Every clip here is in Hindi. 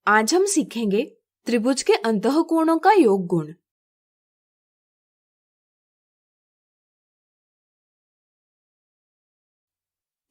आज हम सीखेंगे त्रिभुज के अंतःकोणों का योग गुण।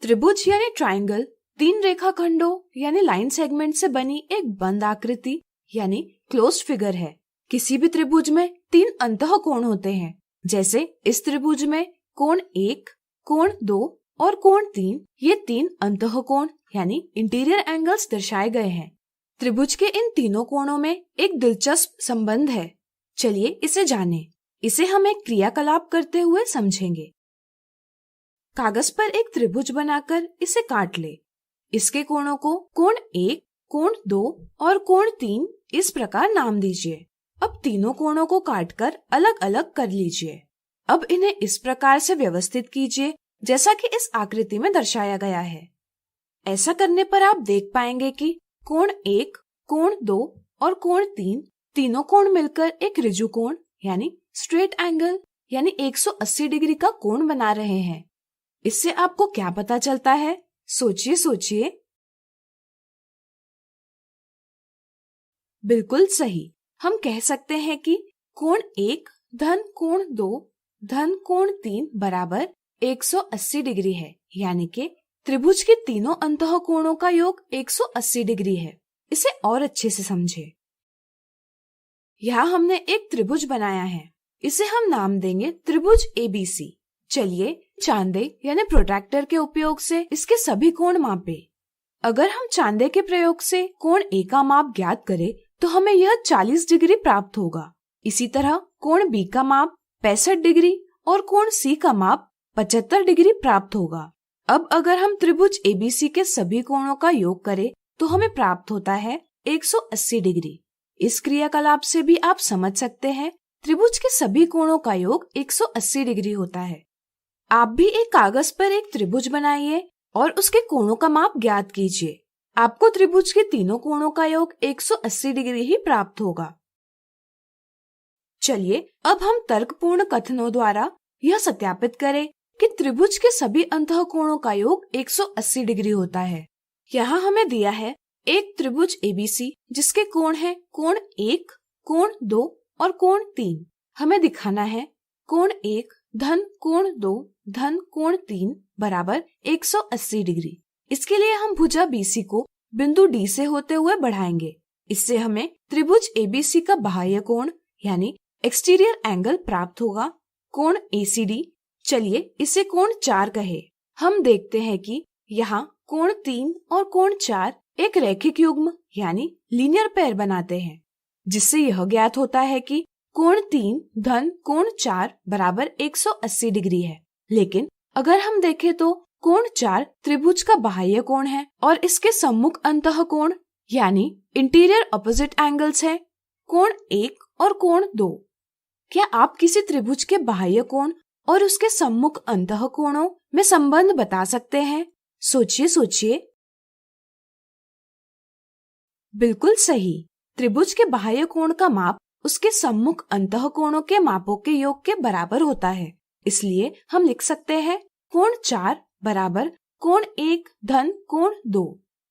त्रिभुज यानी ट्रायंगल तीन रेखाखंडों यानी लाइन सेगमेंट से बनी एक बंद आकृति यानी क्लोज्ड फिगर है। किसी भी त्रिभुज में तीन अंतःकोण होते हैं। जैसे इस त्रिभुज में कोण 1, कोण 2 और कोण 3, ये तीन अंतःकोण यानी इंटीरियर एंगल्स दर्शाए गए हैं। त्रिभुज के इन तीनों कोणों में एक दिलचस्प संबंध है। चलिए इसे जानें। इसे हम एक क्रियाकलाप करते हुए समझेंगे। कागज पर एक त्रिभुज बनाकर इसे काट ले। इसके कोणों को कोण 1, कोण 2 और कोण 3 इस प्रकार नाम दीजिए। अब तीनों कोणों को काटकर अलग अलग कर लीजिए। अब इन्हें इस प्रकार से व्यवस्थित कीजिए जैसा कि इस आकृति में दर्शाया गया है। ऐसा करने पर आप देख पाएंगे कि कोण 1, कोण 2 और कोण 3 तीनों कोण मिलकर एक ऋजु कोण यानी स्ट्रेट एंगल यानी 180 डिग्री का कोण बना रहे हैं। इससे आपको क्या पता चलता है? सोचिए। बिल्कुल सही। हम कह सकते हैं कि कोण 1 धन कोण 2 धन कोण 3 बराबर 180 डिग्री है, यानी कि त्रिभुज के तीनों अंतःकोणों का योग 180 डिग्री है। इसे और अच्छे से समझे। यहाँ हमने एक त्रिभुज बनाया है। इसे हम नाम देंगे त्रिभुज ABC। चलिए चांदे यानी प्रोट्रैक्टर के उपयोग से इसके सभी कोण मापे। अगर हम चांदे के प्रयोग से कोण A का माप ज्ञात करें तो हमें यह 40 डिग्री प्राप्त होगा। इसी तरह कोण B का माप 65 डिग्री और कोण C का माप 75 डिग्री प्राप्त होगा। अब अगर हम त्रिभुज ABC के सभी कोणों का योग करें तो हमें प्राप्त होता है 180 डिग्री। इस क्रियाकलाप से भी आप समझ सकते हैं त्रिभुज के सभी कोणों का योग 180 डिग्री होता है। आप भी एक कागज पर एक त्रिभुज बनाइए और उसके कोणों का माप ज्ञात कीजिए। आपको त्रिभुज के तीनों कोणों का योग 180 डिग्री ही प्राप्त होगा। चलिए अब हम तर्कपूर्ण कथनों द्वारा यह सत्यापित करें कि त्रिभुज के सभी अंतःकोणों का योग 180 डिग्री होता है। यहाँ हमें दिया है एक त्रिभुज ABC जिसके कोण है कोण 1, कोण 2 और कोण 3। हमें दिखाना है कोण 1 धन कोण 2 धन कोण 3 बराबर 180 डिग्री। इसके लिए हम भुजा BC को बिंदु D से होते हुए बढ़ाएंगे। इससे हमें त्रिभुज ABC का बाह्य कोण यानी एक्सटीरियर एंगल प्राप्त होगा, कोण ACD। चलिए इसे कोण 4 कहे। हम देखते हैं कि यहाँ कोण 3 और कोण 4 एक रैखिक युग्म यानी लीनियर पेयर बनाते हैं, जिससे यह ज्ञात होता है कि कोण 3 धन कोण 4 बराबर 180 डिग्री है। लेकिन अगर हम देखें तो कोण 4 त्रिभुज का बाह्य कोण है और इसके सम्मुख अंतःकोण यानी इंटीरियर अपोजिट एंगल्स है, कोण 1 और कोण 2। क्या आप किसी त्रिभुज के बाह्य कोण और उसके सम्मुख अंतःकोणों में संबंध बता सकते हैं? सोचिए। बिल्कुल सही। त्रिभुज के बाह्य कोण का माप उसके सम्मुख अंतःकोणों के मापों के योग के बराबर होता है। इसलिए हम लिख सकते हैं कोण 4 बराबर कोण 1 धन कोण 2।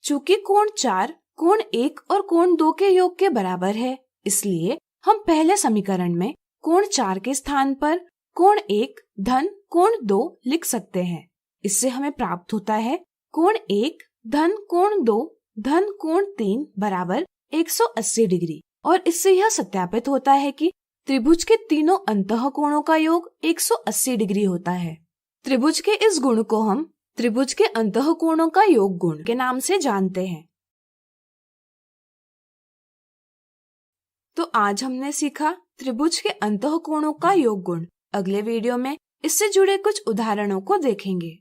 चूँकि कोण 4 कोण 1 और कोण 2 के योग के बराबर है, इसलिए हम पहले समीकरण में कोण 4 के स्थान पर कोण 1 धन कोण 2 लिख सकते हैं। इससे हमें प्राप्त होता है कोण 1 धन कोण 2 धन कोण 3 बराबर 180 डिग्री। और इससे यह सत्यापित होता है कि त्रिभुज के तीनों अंतःकोणों का योग 180 डिग्री होता है। त्रिभुज के इस गुण को हम त्रिभुज के अंतःकोणों का योग गुण के नाम से जानते हैं। तो आज हमने सीखा त्रिभुज के अंतःकोणों का योग गुण। अगले वीडियो में इससे जुड़े कुछ उदाहरणों को देखेंगे।